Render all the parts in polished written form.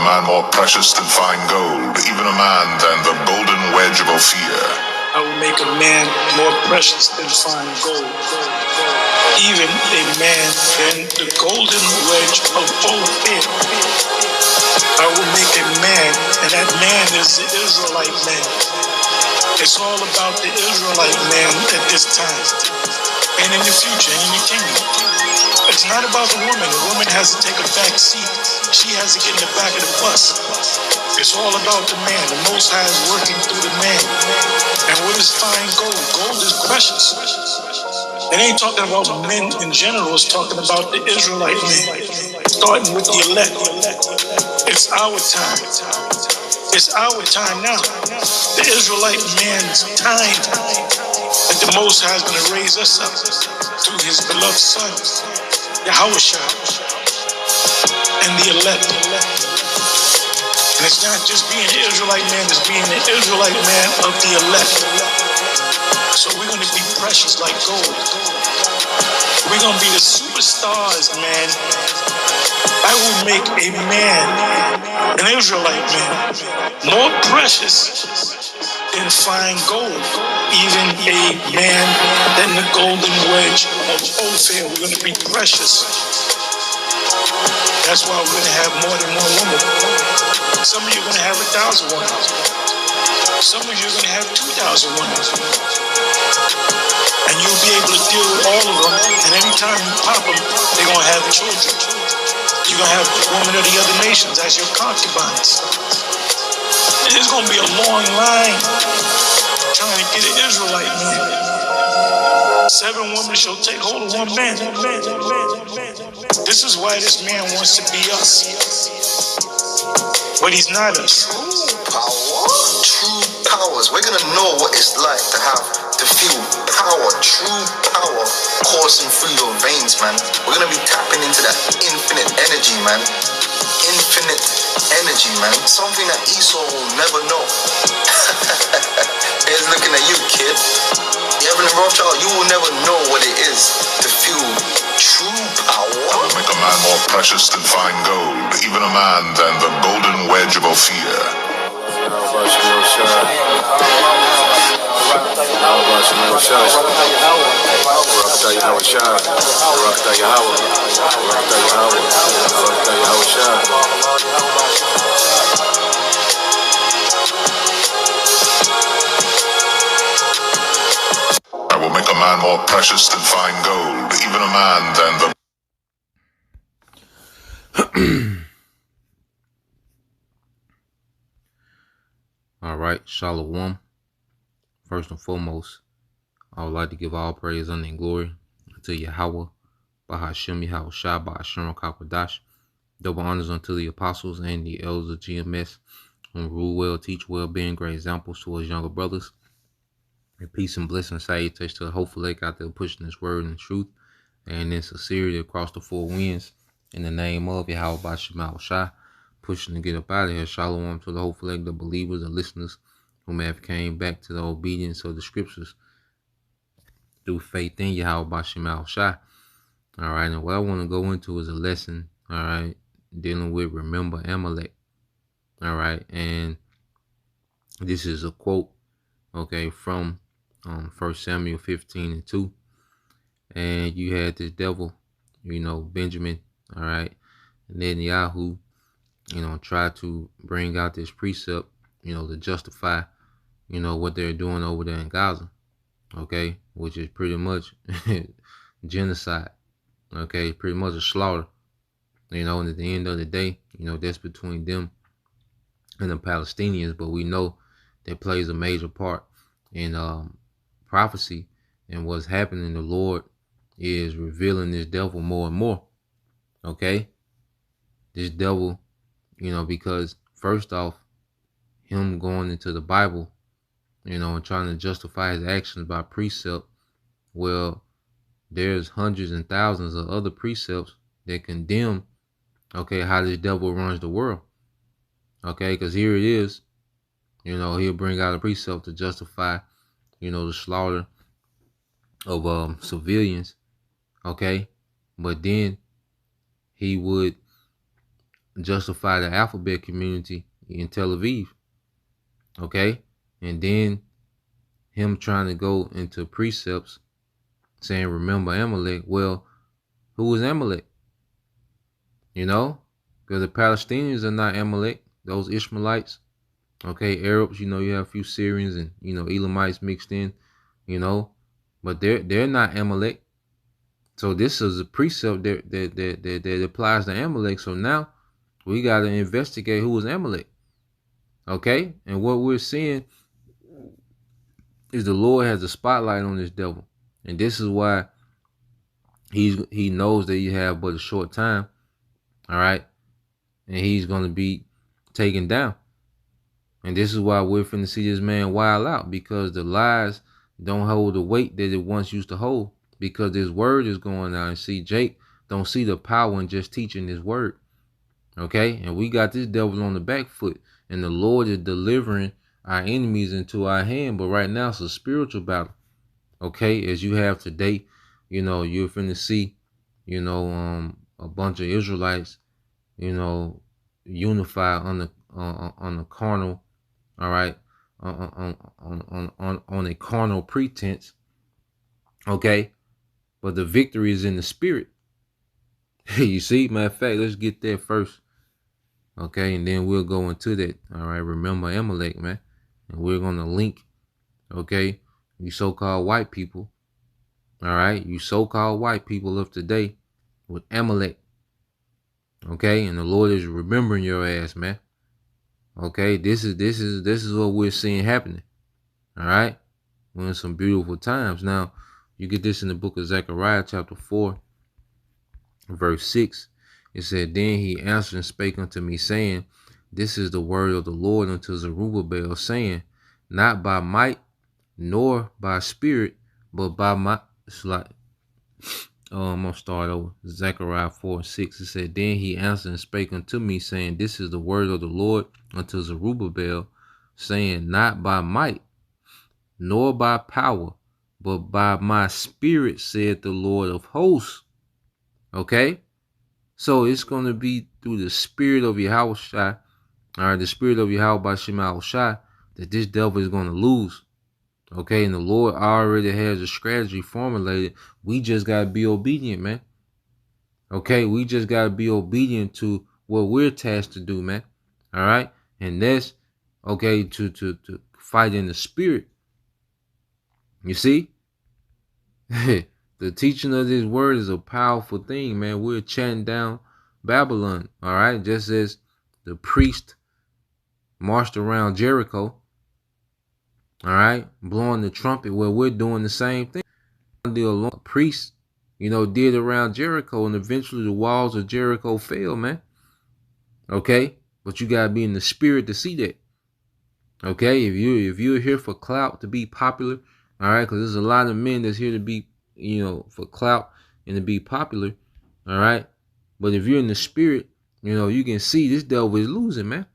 man more precious than fine gold, even a man than the golden wedge of Ophir. I will make a man more precious than fine gold, even a man than the golden wedge of Ophir. I will make a man, and that man is the Israelite man. It's all about the Israelite man at this time, and in the future, and in the kingdom. It's not about the woman. The woman has to take a back seat. She has to get in the back of the bus. It's all about the man. The Most High is working through the man. And what is fine gold? Gold is precious. It ain't talking about men in general. It's talking about the Israelite man, starting with the elect. It's our time. It's our time now. The Israelite man's time. And the Most High is going to raise us up through his beloved Son, Yahushua, and the elect. And it's not just being an Israelite man, it's being an Israelite man of the elect. So we're going to be precious like gold. We're going to be the superstars, man. I will make a man, an Israelite man, more precious than fine gold, even a man than the golden wedge of Ophir. We're going to be precious. That's why we're going to have more than one woman. Some of you are going to have 1,000 women. Some of you are going to have 2,000 women. And you'll be able to deal with all of them. And anytime you pop them, they're going to have children. You're going to have women of the other nations as your concubines. There's going to be a long line trying to get an Israelite man. 7 women shall take hold of one man. This is why this man wants to be us. But he's not us. True powers. We're gonna know what it's like to feel power, true power coursing through your veins, man. We're gonna be tapping into that infinite energy, man. Infinite energy, man. Something that Esau will never know. He's looking at you, kid. Evan Rothschild, you will never know what it is to feel true power. I will make a man more precious than fine gold, even a man than the golden wedge of Ophir. I will make a man more precious than fine gold, even a man than the... All right, Shalom. First and foremost, I would like to give all praise, honor, and glory to Yahweh, Bahashem Yahushua, Bahashem Kakwadash. Double honors unto the apostles and the elders of GMS, who rule well, teach well, being great examples to us younger brothers. And peace and blessing salutations to the hopeful lake out there pushing this word and truth and in sincerity across the 4 winds. In the name of Yahweh Bahashem Yahushua, pushing to get up out of here. Shalom to the hopeful lake, the believers, the listeners who may have came back to the obedience of the scriptures through faith in Yahweh Bahashem Yahushua. All right, and what I want to go into is a lesson, all right, dealing with remember Amalek. All right, and this is a quote, okay, from 1 Samuel 15:2. And you had this devil, Benjamin, all right, and then Yahoo, tried to bring out this precept, to justify, what they're doing over there in Gaza, okay, which is pretty much genocide, okay, pretty much a slaughter, and at the end of the day, that's between them and the Palestinians, but we know that plays a major part in prophecy, and what's happening. The Lord is revealing this devil more and more, okay, this devil, because first off, him going into the Bible, and trying to justify his actions by precept, well, there's hundreds and thousands of other precepts that condemn, okay, how this devil runs the world, okay, because here it is, he'll bring out a precept to justify, the slaughter of civilians, okay, but then he would justify the alphabet community in Tel Aviv. Okay? And then him trying to go into precepts saying, remember Amalek. Well, who was Amalek? You know? Because the Palestinians are not Amalek, those Ishmaelites. Okay, Arabs, you have a few Syrians and Elamites mixed in, but they're not Amalek. So this is a precept that applies to Amalek. So now we got to investigate who was Amalek. Okay, and what we're seeing is the Lord has a spotlight on this devil, and this is why he knows that you have but a short time. All right, and he's going to be taken down. And this is why we're finna see this man wild out, because the lies don't hold the weight that it once used to hold, because this word is going out. And see, Jake don't see the power in just teaching this word. Okay? And we got this devil on the back foot, and the Lord is delivering our enemies into our hand. But right now it's a spiritual battle. Okay? As you have today, you're finna see, a bunch of Israelites, unify on the carnal. All right, on a carnal pretense. Okay, but the victory is in the spirit. You see, matter of fact, let's get there first. Okay, and then we'll go into that. All right, remember Amalek, man, and we're gonna link. Okay, you so-called white people. All right, you so-called white people of today with Amalek. Okay, and the Lord is remembering your ass, man. Okay, this is what we're seeing happening. All right, we're in some beautiful times. Now, you get this in the book of Zechariah, chapter 4, verse 6. It said, then he answered and spake unto me, saying, this is the word of the Lord unto Zerubbabel, saying, not by might nor by spirit, but by my. It's like, I'm gonna start over. Zechariah 4:6. It said, then he answered and spake unto me, saying, this is the word of the Lord unto Zerubbabel, saying, not by might nor by power, but by my spirit, said the Lord of hosts. Okay? So it's going to be through the spirit of Yahweh, or the spirit of Yahweh Shai, that this devil is going to lose. Okay? And the Lord already has a strategy formulated. We just got to be obedient, man. Okay? We just got to be obedient to what we're tasked to do, man. All right? And that's, okay, to fight in the spirit. You see? The teaching of this word is a powerful thing, man. We're chatting down Babylon, all right? Just as the priest marched around Jericho, all right, blowing the trumpet, well, we're doing the same thing. The priest, did around Jericho, and eventually the walls of Jericho fell, man. Okay? But you got to be in the spirit to see that. Okay? If you're here for clout, to be popular, all right, because there's a lot of men that's here to be, for clout and to be popular, all right. But if you're in the spirit, you can see this devil is losing, man.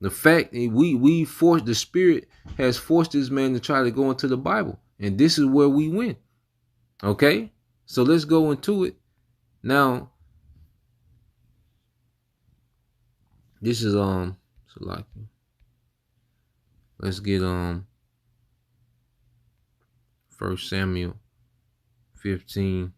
The fact that we forced, the spirit has forced this man to try to go into the Bible, and this is where we win. Okay, so let's go into it now. This is let's get 1 Samuel 15:1.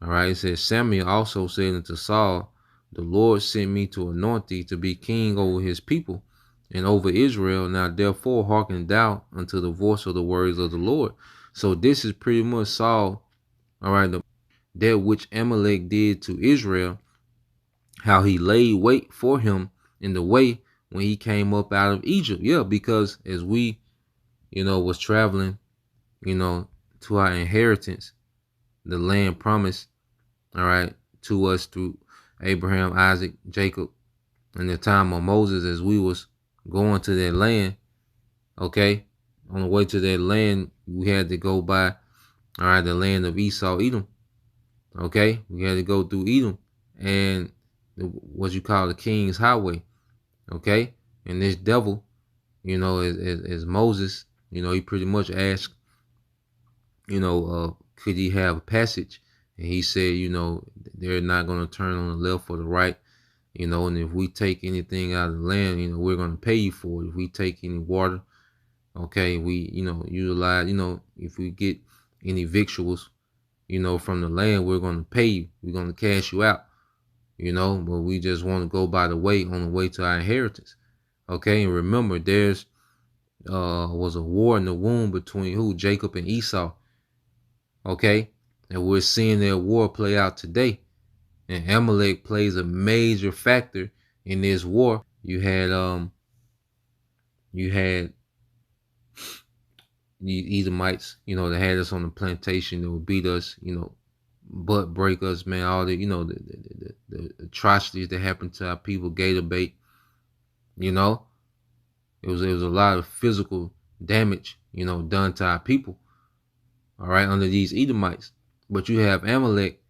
All right, it says, Samuel also said unto Saul, the Lord sent me to anoint thee to be king over his people and over Israel. Now therefore hearken thou unto the voice of the words of the Lord. So this is pretty much Saul, all right, that which Amalek did to Israel, how he laid wait for him in the way when he came up out of Egypt. Yeah, because as we, was traveling, to our inheritance, the land promised, all right, to us through Abraham, Isaac, Jacob, in the time of Moses, as we was going to that land. Okay, on the way to that land, we had to go by, all right, the land of Esau, Edom. Okay, we had to go through Edom and what you call the King's Highway. Okay, and this devil, as Moses, he pretty much asked, could he have a passage? And he said, they're not going to turn on the left or the right. You know, and if we take anything out of the land, you know, we're going to pay you for it. If we take any water, okay, we, you know, utilize, you know, if we get any victuals, you know, from the land, we're going to pay you. We're going to cash you out, you know, but we just want to go by the way, on the way to our inheritance. Okay, and remember, there's was a war in the womb between who? Jacob and Esau. Okay, and we're seeing that war play out today. And Amalek plays a major factor in this war. You had the Edomites, you know, that had us on the plantation, that would beat us, you know, butt break us, man. All the, you know, the atrocities that happened to our people, gator bait, you know, it was a lot of physical damage, you know, done to our people. All right, under these Edomites. But you have Amalek,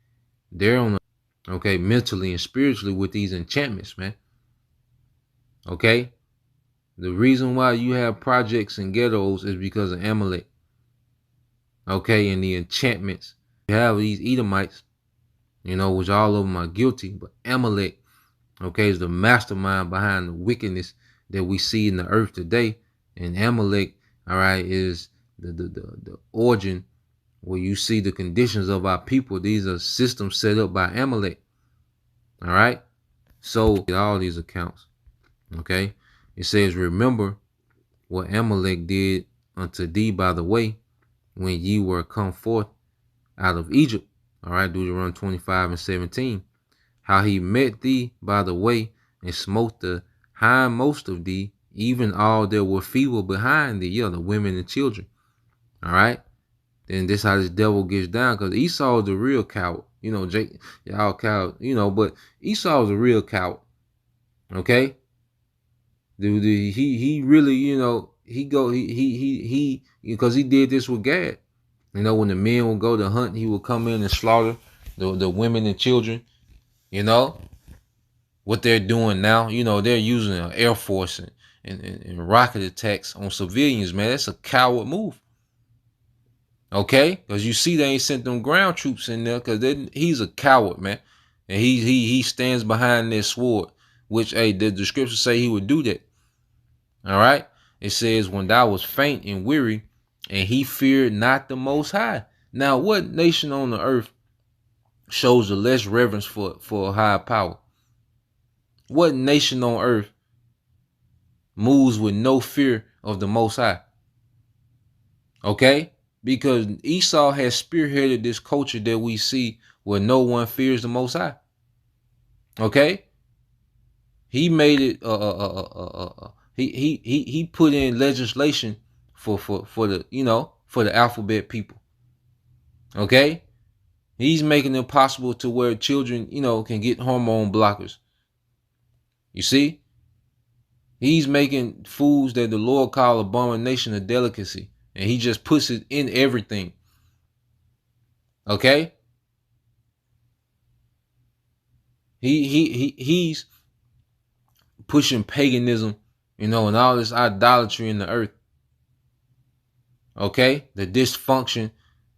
they're on the, okay, mentally and spiritually with these enchantments, man. Okay, the reason why you have projects and ghettos is because of Amalek. Okay, and the enchantments. You have these Edomites, you know, which all of them are guilty, but Amalek, okay, is the mastermind behind the wickedness that we see in the earth today. And Amalek, all right, is the origin where you see the conditions of our people. These are systems set up by Amalek. All right. So all these accounts, okay, it says, remember what Amalek did unto thee by the way, when ye were come forth out of Egypt. All right, Deuteronomy 25:17. How he met thee by the way and smote the hindmost of thee, even all that were feeble behind thee, yeah, the women and children. All right. Then this how this devil gets down, because Esau is the real coward. You know, Jake, y'all coward, you know, but Esau is a real coward. Okay. Dude, he really, you know, he because he did this with Gad. You know, when the men would go to hunt, he would come in and slaughter the women and children. You know what they're doing now. You know, they're using an air force and rocket attacks on civilians. Man, that's a coward move. Okay, because you see they ain't sent them ground troops in there because he's a coward, man, and he stands behind this sword, which the scriptures say he would do that. All right, it says when thou was faint and weary, and he feared not the Most High. Now, what nation on the earth shows the less reverence for a high power? What nation on earth moves with no fear of the Most High? Okay, because Esau has spearheaded this culture that we see where no one fears the Most High. Okay, he made it. He put in legislation for the, you know, for the alphabet people. Okay, he's making it possible to where children, you know, can get hormone blockers. You see, he's making foods that the Lord call abomination a delicacy, and he just puts it in everything. Okay, he's pushing paganism, you know, and all this idolatry in the earth. Okay, the dysfunction,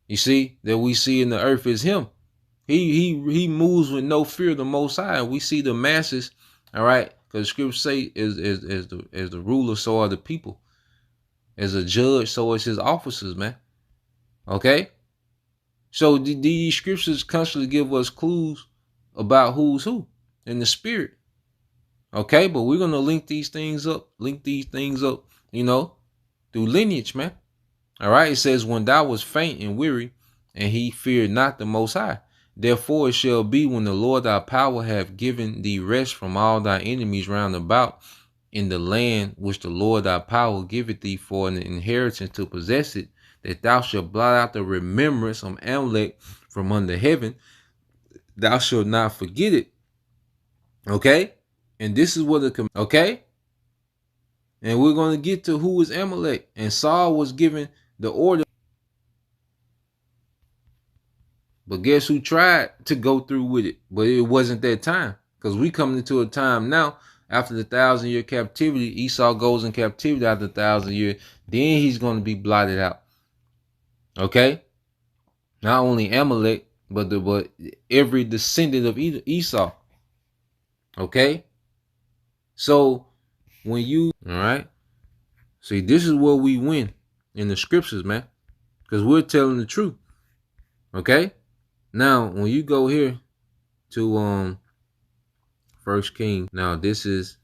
you see, that we see in the earth is him. He moves with no fear of the Most High. We see the masses, all right, because the scriptures say as the ruler, so are the people. As a judge, so is his officers, man. Okay, so these scriptures constantly give us clues about who's who in the spirit. Okay, but we're gonna link these things up, you know, through lineage, man. All right, it says, when thou was faint and weary, and he feared not the Most High. Therefore it shall be, when the Lord thy power hath given thee rest from all thy enemies round about, in the land which the Lord thy power giveth thee for an inheritance to possess it, that thou shalt blot out the remembrance of Amalek from under heaven. Thou shalt not forget it. Okay, and this is what okay, and we're going to get to who is Amalek. And Saul was given the order, but guess who tried to go through with it? But it wasn't that time, because we coming into a time now after the 1,000-year captivity. Esau goes in captivity after 1,000 years. Then he's going to be blotted out. Okay, not only Amalek, but every descendant of Esau. Okay? So when you, all right, see, this is where we win in the scriptures, man, because we're telling the truth. Okay? Now, when you go here to First King, now this is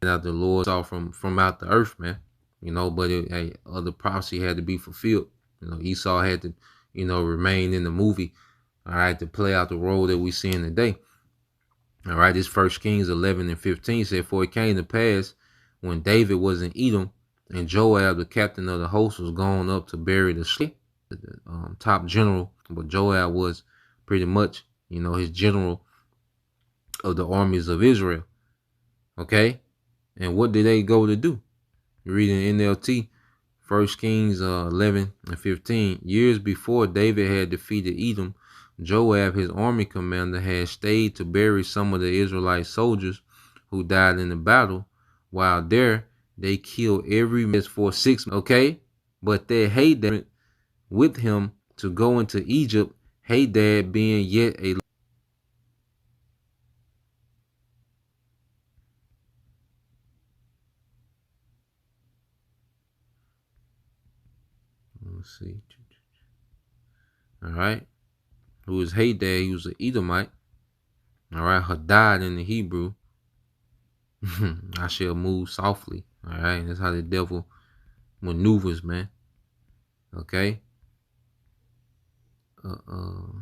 that the Lord saw from out the earth, man. But other prophecy had to be fulfilled. Esau had to, remain in the movie, all right, to play out the role that we see in today. All right, this First Kings 11:15 said, "For it came to pass when David was in Edom, and Joab, the captain of the host, was gone up to bury the top general, but Joab was pretty much, his general of the armies of Israel. Okay, and what did they go to do? Reading NLT, First Kings 11:15. Years before David had defeated Edom, Joab, his army commander, had stayed to bury some of the Israelite soldiers who died in the battle. While there, they killed every man for 6 months. Okay, but they Hadad with him to go into Egypt, Hadad being yet a. Let's see. All right. Who is Hadad? He was an Edomite. All right. Hadad in the Hebrew. I shall move softly. All right. That's how the devil maneuvers, man. Okay. All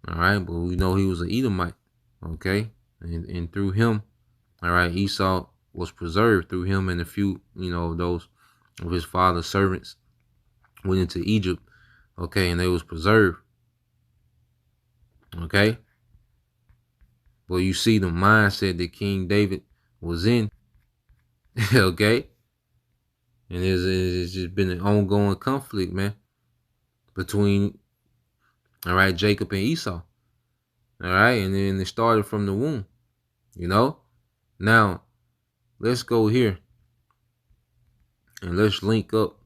right. But we know he was an Edomite. Okay. And through him, all right, Esau was preserved through him, and a few, of those of his father's servants went into Egypt. Okay. And they was preserved. Okay. Well, you see the mindset that King David was in. Okay. And it's just been an ongoing conflict, man, between, all right, Jacob and Esau. All right. And then it started from the womb, Now, let's go here and let's link up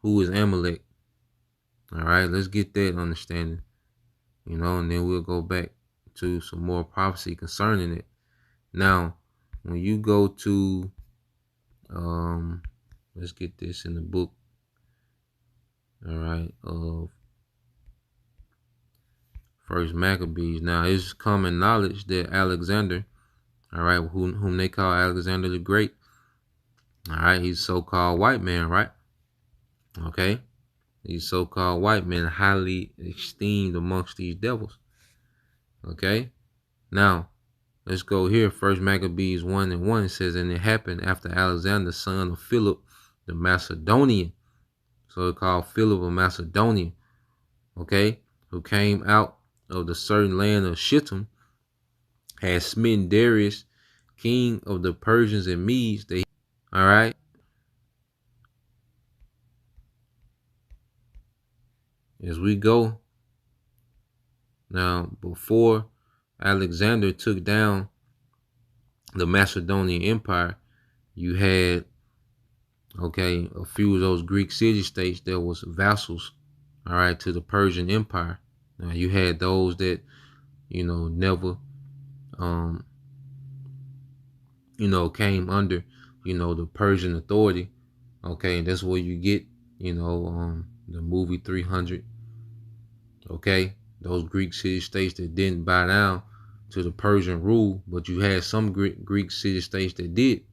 who is Amalek. All right. Let's get that understanding, and then we'll go back to some more prophecy concerning it. Now, when you go to, let's get this in the book, all right, of First Maccabees. Now, it's common knowledge that Alexander, all right, whom they call Alexander the Great, all right, he's so-called white man, right? Okay, he's so-called white man, highly esteemed amongst these devils. Okay, now let's go here. First Maccabees 1:1 says, "And it happened after Alexander, son of Philip the Macedonian," so they called Philip of Macedonia, okay, who came out of the certain land of Shittim, had smitten Darius, king of the Persians and Medes. All right. As we go now, before Alexander took down the Macedonian Empire, you had, okay, a few of those Greek city-states that was vassals, all right, to the Persian Empire. Now you had those that, never, came under, the Persian authority. Okay, and that's where you get, the movie 300. Okay, those Greek city-states that didn't bow down to the Persian rule, but you had some Greek city-states that did.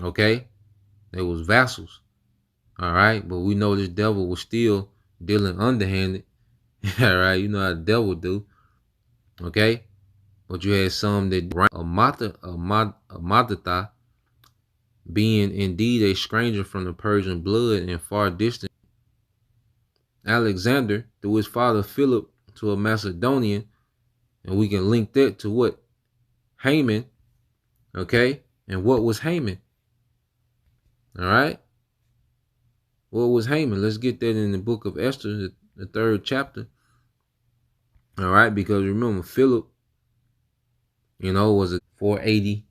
Okay, they was vassals. All right, but we know this devil was still dealing underhanded. All right, you know how the devil do. Okay, but you had some that Amadatha, being indeed a stranger from the Persian blood and far distant, Alexander, through his father Philip, to a Macedonian, and we can link that to what? Haman. Okay, and what was Haman? All right, what was Haman? Let's get that in the book of Esther, the 3rd chapter. All right, because remember, Philip, was a 480,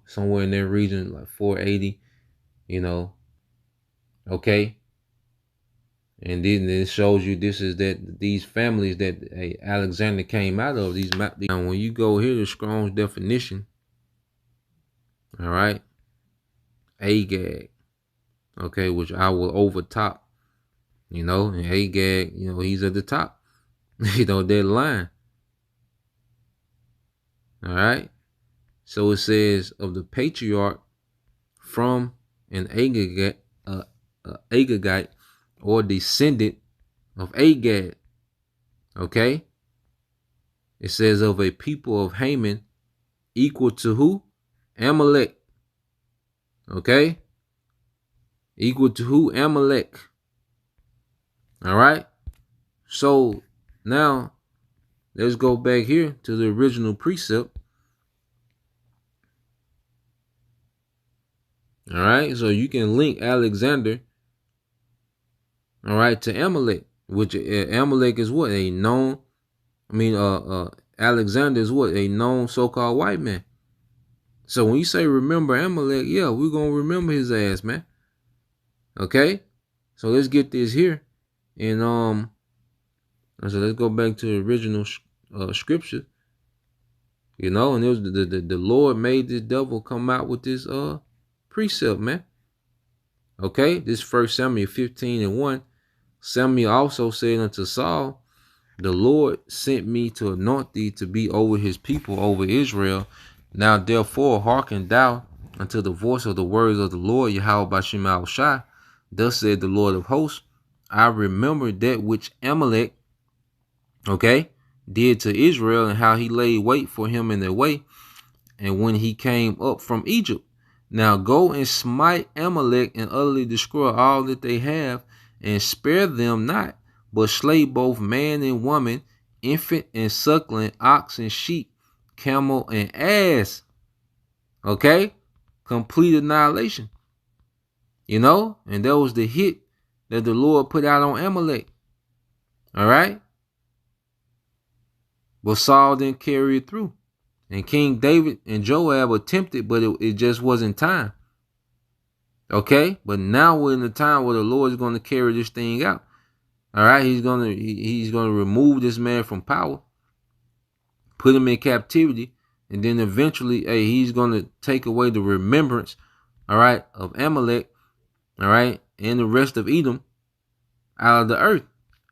somewhere in that region, like 480, okay. And then it shows you this is that these families that Alexander came out of. Now, when you go here to Strong's definition, all right, Agag, okay, which I will overtop, and Agag, he's at the top, that line, all right. So it says of the patriarch from an Agagite or descendant of Agag, okay. It says of a people of Haman equal to who? Amalek, okay. Equal to who? Amalek. All right. So now let's go back here to the original precept. All right. So you can link Alexander, all right, to Amalek, which Amalek is what? Alexander is what? A known so-called white man. So when you say remember Amalek, yeah, we're going to remember his ass, man. Okay. So let's get this here. And so let's go back to the original scripture. And it was the Lord made this devil come out with this precept, man. Okay, this 1 Samuel 15:1. Samuel also said unto Saul, the Lord sent me to anoint thee to be over his people, over Israel. Now therefore hearken thou unto the voice of the words of the Lord, Yahweh Bashim Shai. Thus said the Lord of hosts, I remember that which Amalek, okay, did to Israel, and how he laid wait for him in their way, and when he came up from Egypt. Now go and smite Amalek and utterly destroy all that they have, and spare them not, but slay both man and woman, infant and suckling, ox and sheep, camel and ass. Okay? Complete annihilation. And that was the hit that the Lord put out on Amalek. All right? But Saul didn't carry it through. And King David and Joab attempted, but it just wasn't time. Okay? But now we're in the time where the Lord is going to carry this thing out. All right? He's going to remove this man from power, put him in captivity, and then eventually, he's going to take away the remembrance, all right, of Amalek, all right, and the rest of Edom out of the earth.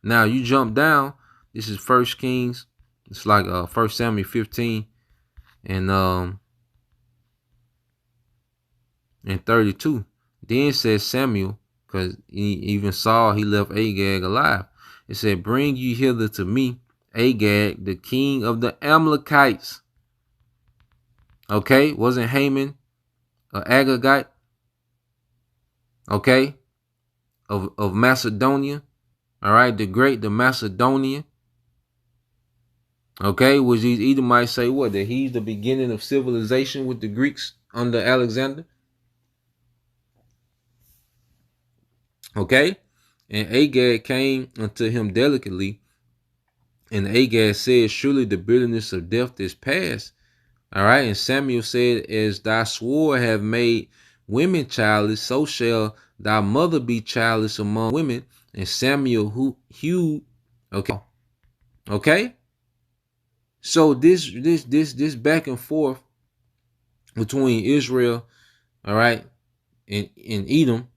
Now you jump down. This is 1 Kings. It's like 1 Samuel 15 and 32. Then says Samuel, because he even saw he left Agag alive. It said, bring you hither to me, Agag, the king of the Amalekites. Okay, wasn't Haman an Agagite? Okay, of Macedonia. All right, the Macedonian. Okay, which these Edomites say what? That he's the beginning of civilization with the Greeks under Alexander. Okay, and Agag came unto him delicately, and Agag said, surely the bitterness of death is past. All right, and Samuel said, as thy sword have made women childless, so shall thy mother be childless among women. And Samuel hewed. Okay. So this back and forth between Israel, all right, and Edom,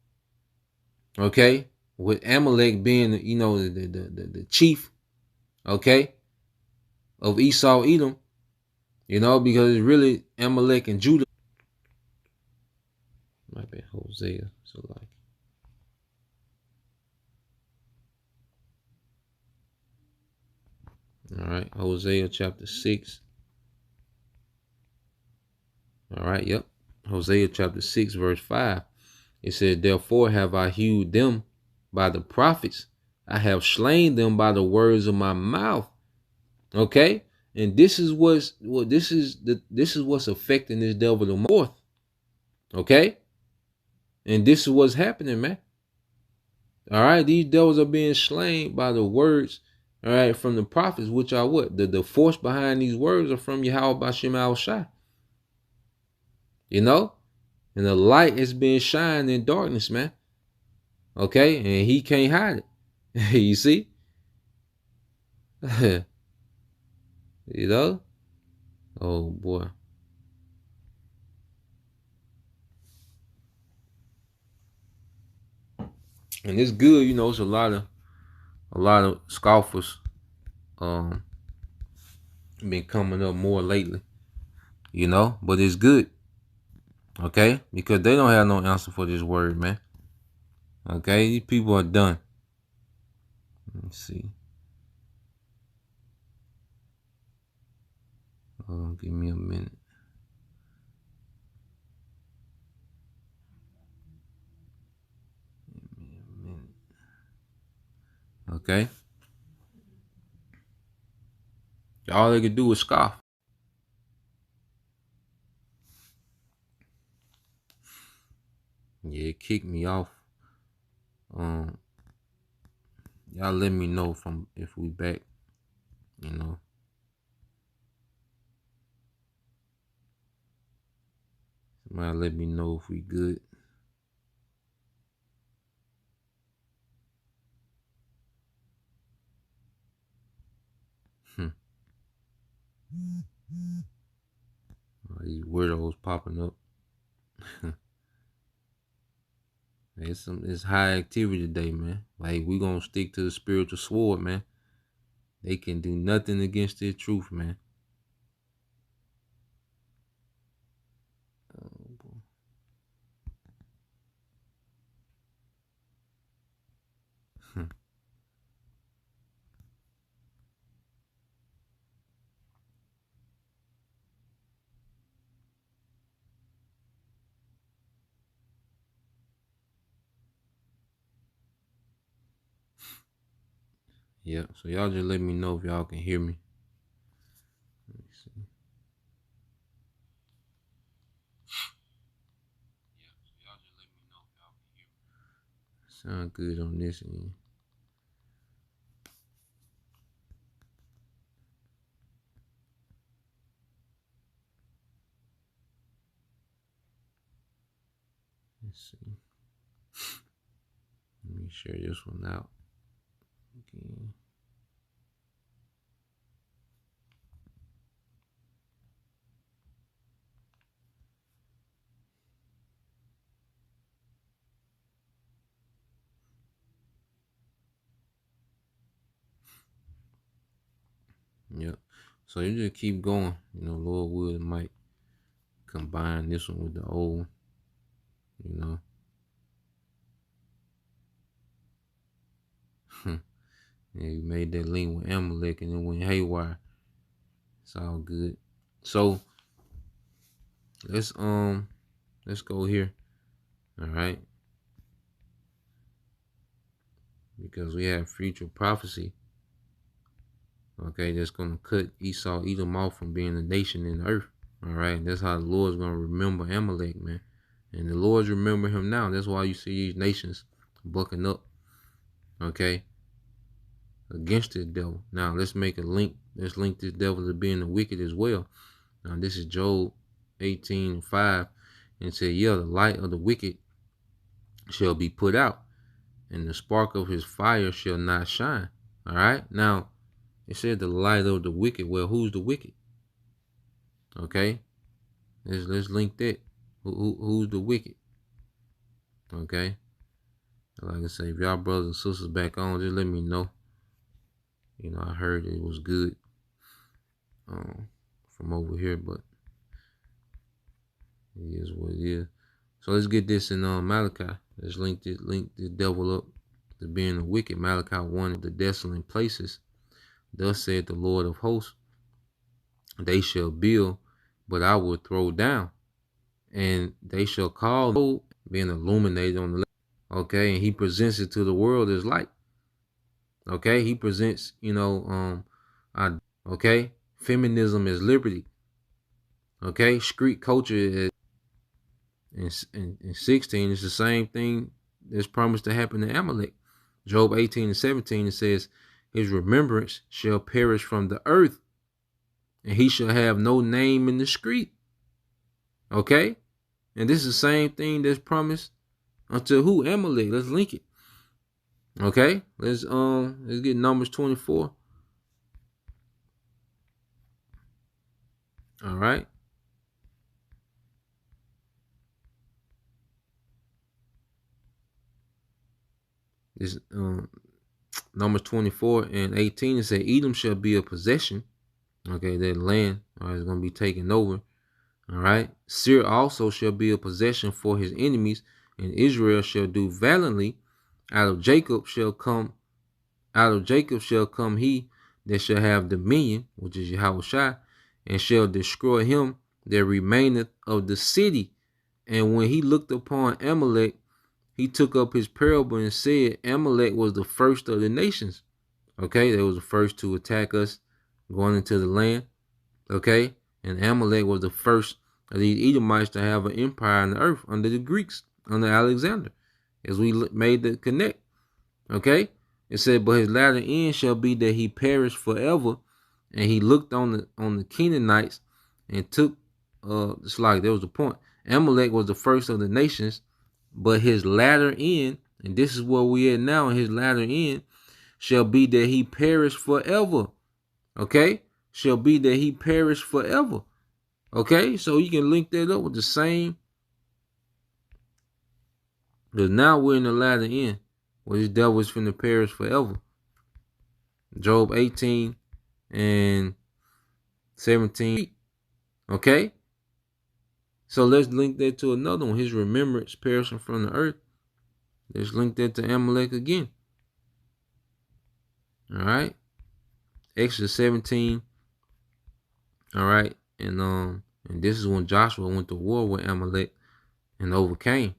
okay, with Amalek being the chief, okay, of Esau Edom, because it's really Amalek and Judah. Might be Hosea, so like. All right, Hosea chapter 6. All right, yep. Hosea chapter 6, verse 5. It says, therefore have I hewed them by the prophets. I have slain them by the words of my mouth. Okay? And this is what's affecting this devil the most. Okay? And this is what's happening, man. All right, these devils are being slain by the words, all right, from the prophets, which are what? The force behind these words are from Yahweh Bashim Shai. And the light is being shined in darkness, man. Okay, and he can't hide it. You see? You know? Oh boy. And it's good, it's a lot of scoffers um been coming up more lately, but it's good, okay? Because they don't have no answer for this word, man. Okay, these people are done. Let's see. Give me a minute. Okay. All they could do is scoff. Yeah, it kicked me off. Um, y'all let me know if we back. You know. Somebody let me know if we good. These weirdos popping up. It's high activity today, man. Like, we gonna stick to the spiritual sword, man. They can do nothing against their truth, man. Oh, boy. Yeah, so y'all just let me know if y'all can hear me. Let me see. Yeah, so y'all just let me know if y'all can hear me. Sound good on this end. Let's see. Let me share this one out again. Yep. So you just keep going. Lord Wood might combine this one with the old one. Yeah, you made that link with Amalek and it went haywire. It's all good. So let's go here. All right. Because we have future prophecy. Okay, that's gonna cut Esau, Edom off from being a nation in the earth. All right, that's how the Lord's gonna remember Amalek, man. And the Lord's remember him now. That's why you see these nations bucking up. Okay, against this devil. Now let's make a link. Let's link this devil to being the wicked as well. Now this is Job 18:5, and it said, "Yeah, the light of the wicked shall be put out, and the spark of his fire shall not shine." All right. Now it said the light of the wicked. Well, who's the wicked? Okay. Let's link that. Who's the wicked? Okay. Like I say, if y'all brothers and sisters back on, just let me know. I heard it was good from over here, but it is what it is. So let's get this in Malachi. Let's link the devil up to being the wicked. Malachi 1, the desolate places. Thus said the Lord of hosts, they shall build, but I will throw down. And they shall call being illuminated on the left. Okay, and he presents it to the world as light. Okay, he presents, okay, feminism is liberty. Okay, street culture is in 16 is the same thing that's promised to happen to Amalek. Job 18:17, it says, his remembrance shall perish from the earth, and he shall have no name in the street. Okay, and this is the same thing that's promised unto who? Amalek. Let's link it. Okay, let's get Numbers 24. All right. This Numbers 24 and 18, it said, Edom shall be a possession. Okay, that land is going to be taken over. All right. Seir also shall be a possession for his enemies, and Israel shall do valiantly. Out of Jacob shall come he that shall have dominion, which is Yahushua, and shall destroy him that remaineth of the city. And when he looked upon Amalek, he took up his parable and said, Amalek was the first of the nations. Okay, they was the first to attack us going into the land. Okay, and Amalek was the first of these Edomites to have an empire on the earth under the Greeks, under Alexander, as we made the connect. Okay, it said, but his latter end shall be that he perish forever. And he looked on the Canaanites and took it's like there was a point. Amalek was the first of the nations, but his latter end, and this is where we at now, his latter end shall be that he perish forever. Okay? Shall be that he perish forever. Okay? So you can link that up with the same. Because now we're in the latter end, where this devil is finna perish forever. Job 18 and 17. Okay? So let's link that to another one. His remembrance perishing from the earth. Let's link that to Amalek again. All right. Exodus 17. All right. And this is when Joshua went to war with Amalek and overcame.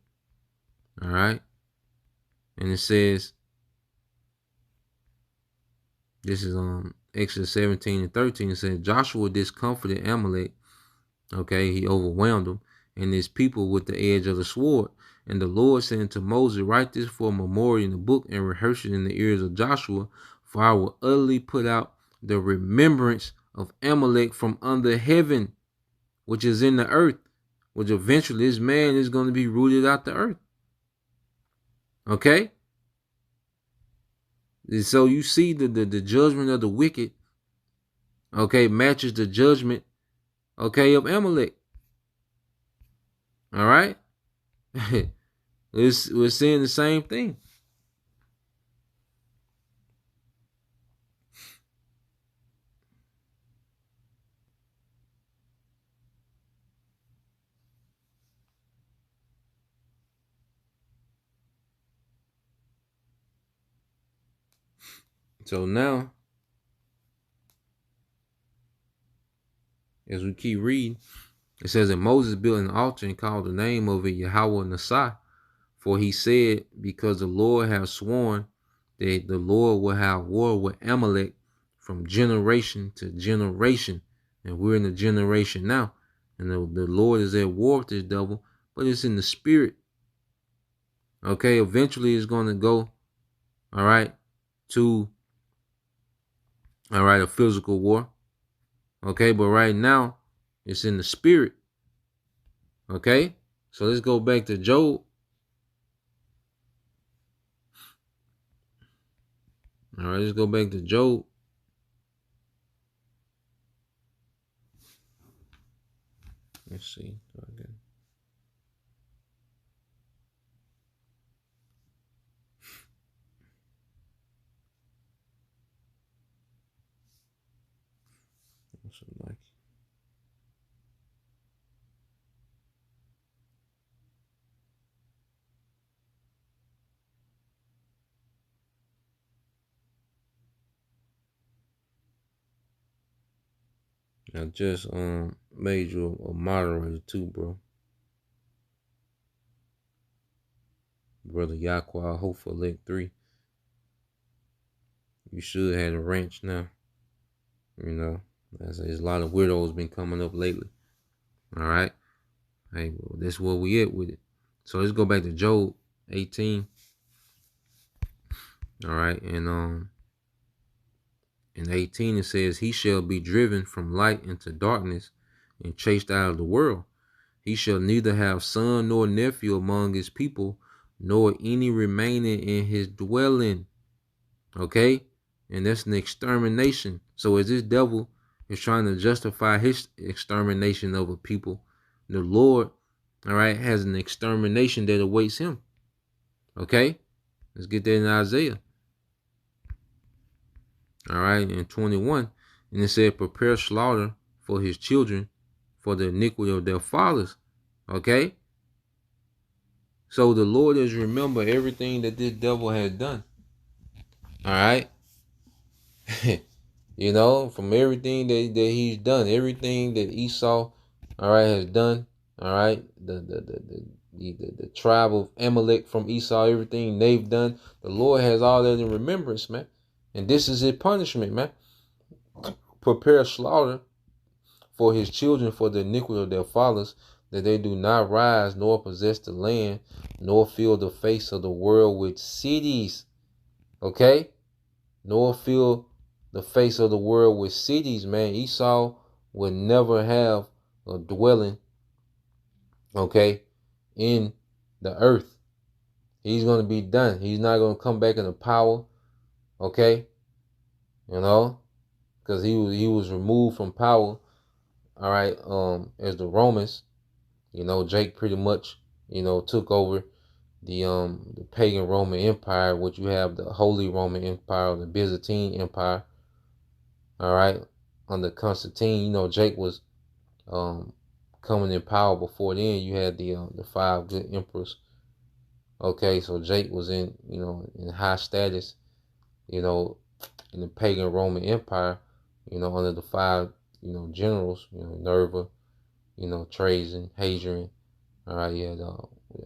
All right. And it says, this is Exodus 17 and 13. It says, Joshua discomfited Amalek. Okay, he overwhelmed him and his people with the edge of the sword. And the Lord said unto Moses, write this for a memorial in the book and rehearse it in the ears of Joshua, for I will utterly put out the remembrance of Amalek from under heaven, which is in the earth, which eventually this man is going to be rooted out the earth. Okay? And so you see the judgment of the wicked, okay, matches the judgment, okay, of Amalek. All right? We're seeing the same thing. So now, as we keep reading, it says, and Moses built an altar and called the name of it Yahweh Nasai, for he said, because the Lord has sworn that the Lord will have war with Amalek from generation to generation. And we're in the generation now. And the Lord is at war with this devil, but it's in the spirit. Okay, eventually it's going to go, all right, to, all right, a physical war. Okay, but right now, it's in the spirit. Okay, so let's go back to Job. All right, let's go back to Job. Let's see. Okay. Like, I just made you a moderator too, bro. Brother Yaqua, hope for leg 3. You should have a ranch now. You know, there's a lot of weirdos been coming up lately. All right. Hey, well, that's where we at with it. So let's go back to Job 18. All right, and in 18 it says, he shall be driven from light into darkness and chased out of the world. He shall neither have son nor nephew among his people, nor any remaining in his dwelling. Okay? And that's an extermination. So as this devil is trying to justify his extermination of a people, the Lord, all right, has an extermination that awaits him. Okay? Let's get that in Isaiah. All right, in 21. And it said, prepare slaughter for his children for the iniquity of their fathers. Okay? So the Lord is remember everything that this devil has done. All right? You know, from everything that he's done, everything that Esau, all right, has done, all right, the tribe of Amalek from Esau, everything they've done, the Lord has all that in remembrance, man. And this is his punishment, man. Prepare slaughter for his children for the iniquity of their fathers, that they do not rise nor possess the land, nor fill the face of the world with cities. Okay? Nor fill the face of the world with cities, man. Esau would never have a dwelling, okay, in the earth. He's going to be done. He's not going to come back into power, okay, you know, because he was removed from power, all right, as the Romans, you know, Jake pretty much, you know, took over the pagan Roman Empire, which you have the Holy Roman Empire, the Byzantine Empire, all right, under Constantine. You know, Jake was coming in power. Before then, you had the five good emperors. Okay, so Jake was in, you know, in high status, you know, in the pagan Roman Empire, you know, under the five, you know, generals, you know, Nerva, you know, Trajan, Hadrian. All right, you had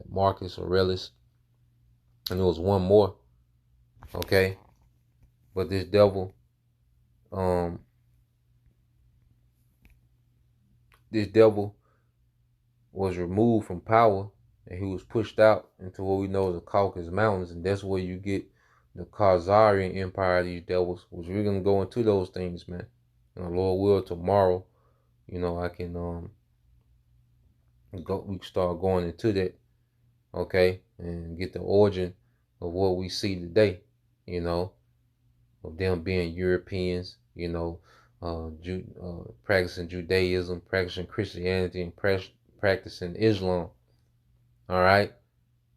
Marcus Aurelius, and there was one more. Okay, but this devil, this devil was removed from power, and he was pushed out into what we know as the Caucasus Mountains, and that's where you get the Khazarian Empire of these devils, which we're gonna go into those things, man. And the Lord will tomorrow, you know, I can we can start going into that, okay, and get the origin of what we see today, you know, of them being Europeans, you know, practicing Judaism, practicing Christianity, and practicing Islam. All right,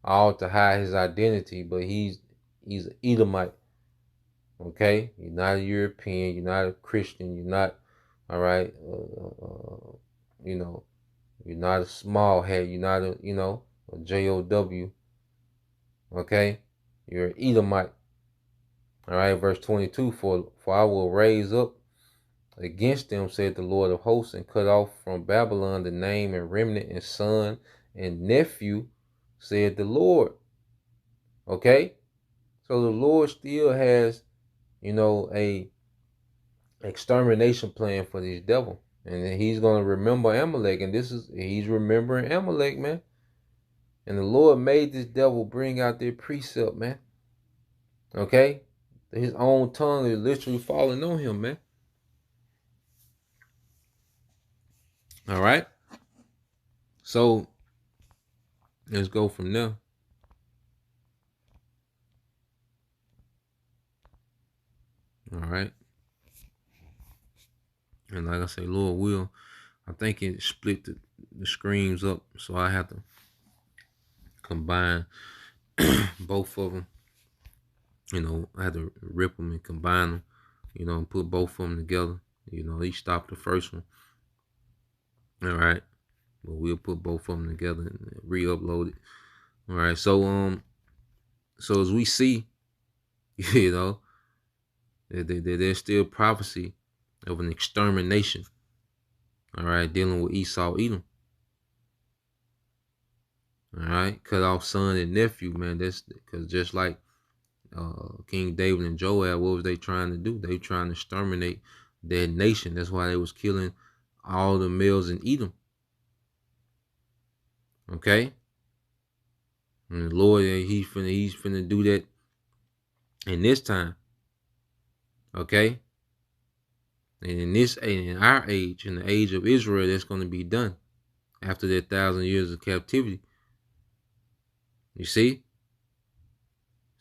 all to hide his identity, but he's an Edomite. Okay, you're not a European, you're not a Christian, you're not, all right, you know, you're not a small hat, you're not a, you know, a JOW. Okay, you're an Edomite. All right, verse 22, for I will raise up against them, said the Lord of hosts, and cut off from Babylon the name and remnant and son and nephew, said the Lord. Okay, so the Lord still has, you know, a extermination plan for this devil, and he's gonna remember Amalek, and he's remembering Amalek, man. And the Lord made this devil bring out their precept, man. Okay, his own tongue is literally falling on him, man. All right, so let's go from there. All right. And like I say, Lord will, I think it split the screams up, so I have to combine both of them. You know, I had to rip them and combine them, you know, and put both of them together. You know, each stop the first one. All right. But we'll put both of them together and re-upload it. All right. So as we see, you know, there's still prophecy of an extermination. All right. Dealing with Esau, Edom. All right. Cut off son and nephew, man. That's because just like King David and Joab, what was they trying to do? They were trying to exterminate their nation. That's why they was killing all the males in Edom. Okay? And the Lord, he's finna do that in this time. Okay? And in our age, in the age of Israel, that's going to be done after that 1,000 years of captivity. You see?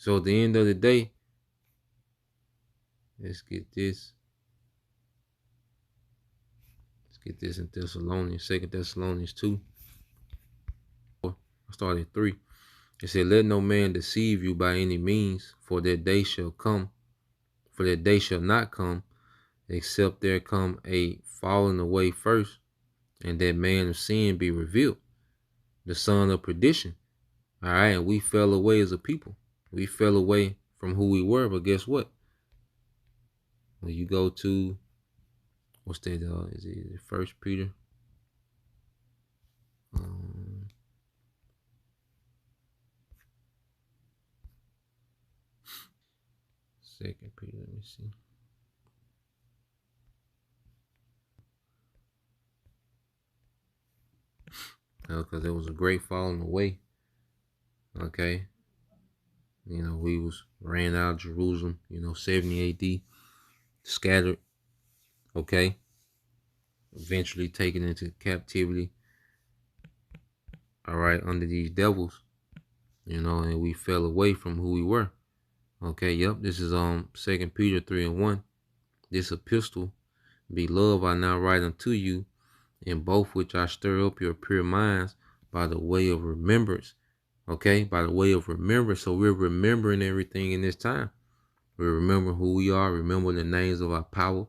So at the end of the day, let's get this. Let's get this in Thessalonians, 2 Thessalonians 2. I started 3. It said, let no man deceive you by any means, for that day shall come, for that day shall not come, except there come a falling away first, and that man of sin be revealed, the son of perdition. All right, and we fell away as a people. We fell away from who we were, but guess what? When you go to, what's that? Is it First Peter? Second Peter. Let me see. Because there was a great falling away. Okay, we was ran out of Jerusalem. 70 A.D. Scattered. Okay, eventually taken into captivity. All right, under these devils. And we fell away from who we were. Okay, yep. This is 2 Peter 3:1. This epistle, beloved, I now write unto you, in both which I stir up your pure minds by the way of remembrance. Okay, by the way of remembrance. So we're remembering everything in this time. We remember who we are, remember the names of our power.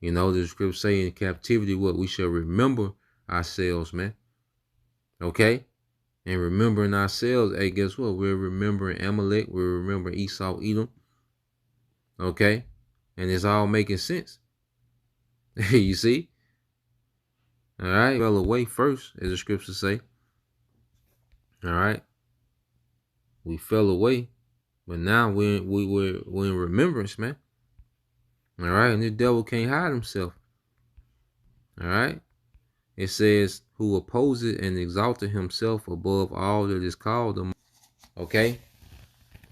The scripture say in captivity, what we shall remember ourselves, man. Okay? And remembering ourselves, hey, guess what? We're remembering Amalek, we're remembering Esau, Edom. Okay? And it's all making sense. You see? All right, fell away first, as the scriptures say. All right, we fell away, but now we're in remembrance, man. All right, and the devil can't hide himself. All right, it says, "Who opposes and exalted himself above all that is called them." Okay,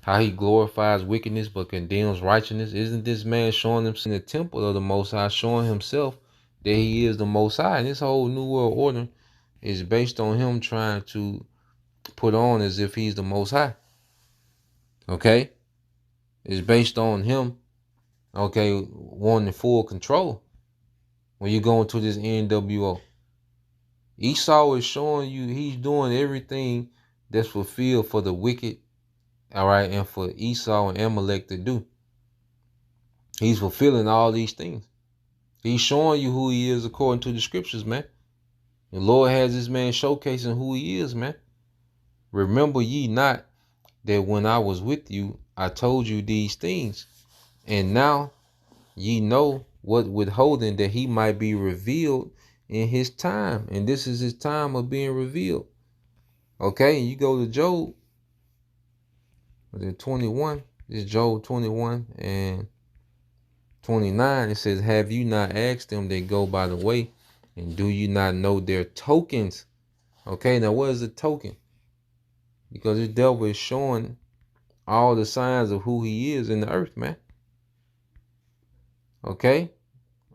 how he glorifies wickedness but condemns righteousness. Isn't this man showing himself in the temple of the Most High, showing himself that he is the Most High? And this whole New World Order is based on him trying to put on as if he's the Most High. Okay, it's based on him, okay, wanting full control. When you go into this NWO, Esau is showing you he's doing everything that's fulfilled for the wicked, all right, and for Esau and Amalek to do. He's fulfilling all these things. He's showing you who he is according to the scriptures, man. The Lord has this man showcasing who he is, man. Remember ye not that when I was with you, I told you these things, and now ye know what withholding, that he might be revealed in his time. And this is his time of being revealed. Okay, you go to Job 21. This is Job 21 and 29. It says, have you not asked them that go by the way, and do you not know their tokens? Okay, now what is a token? Because the devil is showing all the signs of who he is in the earth, man. Okay,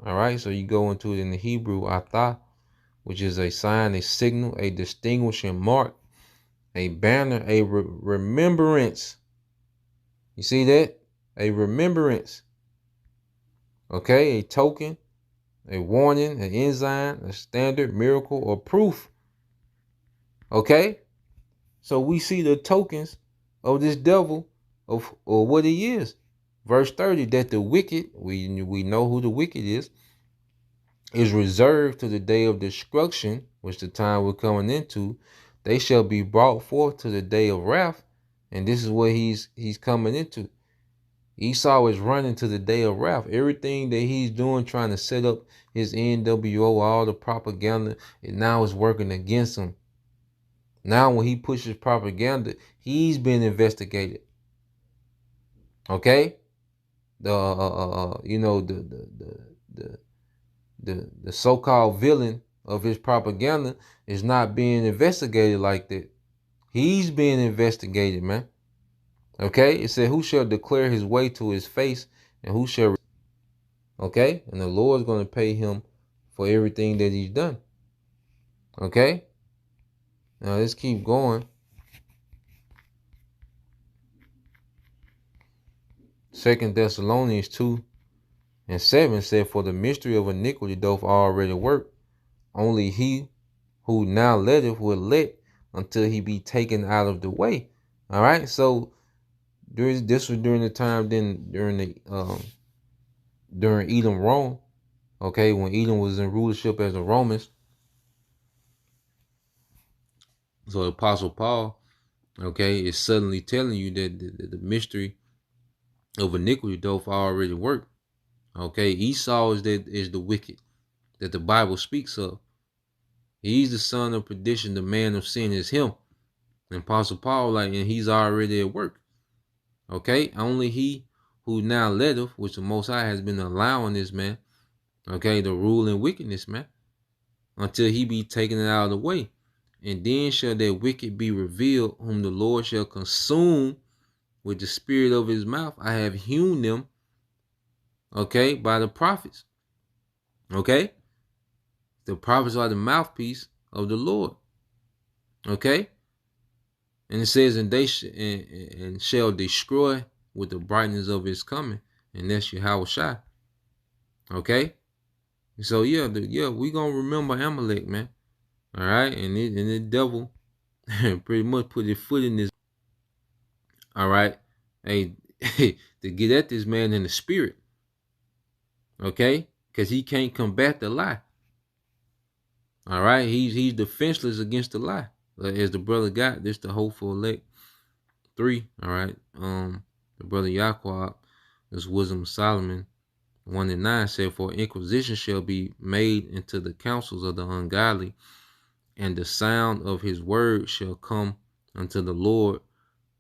all right, so you go into it in the Hebrew, atah, which is a sign, a signal, a distinguishing mark, a banner, a remembrance. You see that? A remembrance. Okay, a token, a warning, an ensign, a standard, miracle, or proof. Okay, so we see the tokens of this devil or what he is. Verse 30, that the wicked, we know who the wicked is reserved to the day of destruction, which the time we're coming into. They shall be brought forth to the day of wrath. And this is what he's coming into. Esau is running to the day of wrath. Everything that he's doing, trying to set up his NWO, all the propaganda, and now is working against him. Now when he pushes propaganda, he's been investigated. Okay? The so-called villain of his propaganda is not being investigated like that. He's being investigated, man. Okay? It said, who shall declare his way to his face, and who shall... Okay? And the Lord's going to pay him for everything that he's done. Okay? Now let's keep going. 2 Thessalonians 2:7 said, "For the mystery of iniquity doth already work. Only he who now letteth will let until he be taken out of the way." All right. So this was during the time during Edom, Rome. Okay, when Edom was in rulership as the Romans. So the Apostle Paul, okay, is suddenly telling you that the mystery of iniquity doth already work. Okay, Esau is the wicked that the Bible speaks of. He's the son of perdition. The man of sin is him. And Apostle Paul, and he's already at work. Okay, only he who now letteth, which the Most High has been allowing this man, okay, to rule in wickedness, man, until he be taken out of the way. And then shall that wicked be revealed, whom the Lord shall consume with the spirit of his mouth. I have hewn them, okay, by the prophets. Okay, the prophets are the mouthpiece of the Lord. Okay, and it says, and they and shall destroy with the brightness of his coming, and that's Yahweh Shai. Okay, so yeah, we gonna remember Amalek, man. All right, and the devil pretty much put his foot in this. All right, hey, to get at this man in the spirit. Okay, because he can't combat the lie. All right, he's defenseless against the lie. As the brother got this, the hopeful elect 3. All right, the brother Yaqub, this wisdom of Solomon 1:9 said, "For inquisition shall be made into the counsels of the ungodly, and the sound of his word shall come unto the Lord."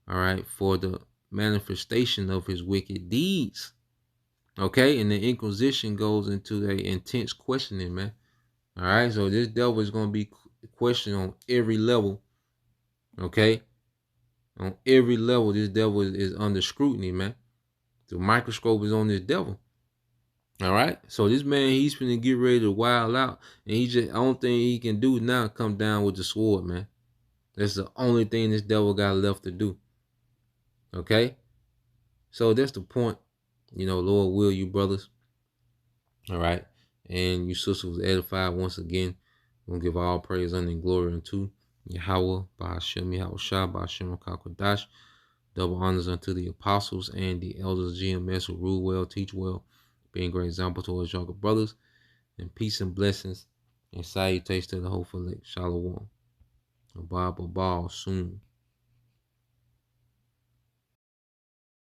All right, for the manifestation of his wicked deeds. Okay, and the inquisition goes into a intense questioning, man. All right, so this devil is going to be questioned on every level. Okay, on every level, this devil is under scrutiny, man. The microscope is on this devil. All right, so this man, he's finna get ready to wild out, and he just, only thing he can do now come down with the sword, man. That's the only thing this devil got left to do. Okay, so that's the point. Lord will, you brothers. All right, and you sisters was edified once again. We're gonna give all praise, honor, and glory unto Yahweh, Ba'ashem, Yahweh Shah, Ba'ashem, Kakwadash. Double honors unto the apostles and the elders of GMS who rule well, teach well, being great example towards younger brothers. And peace and blessings and salutations to the hopeful elect. Shalom. Abba soon.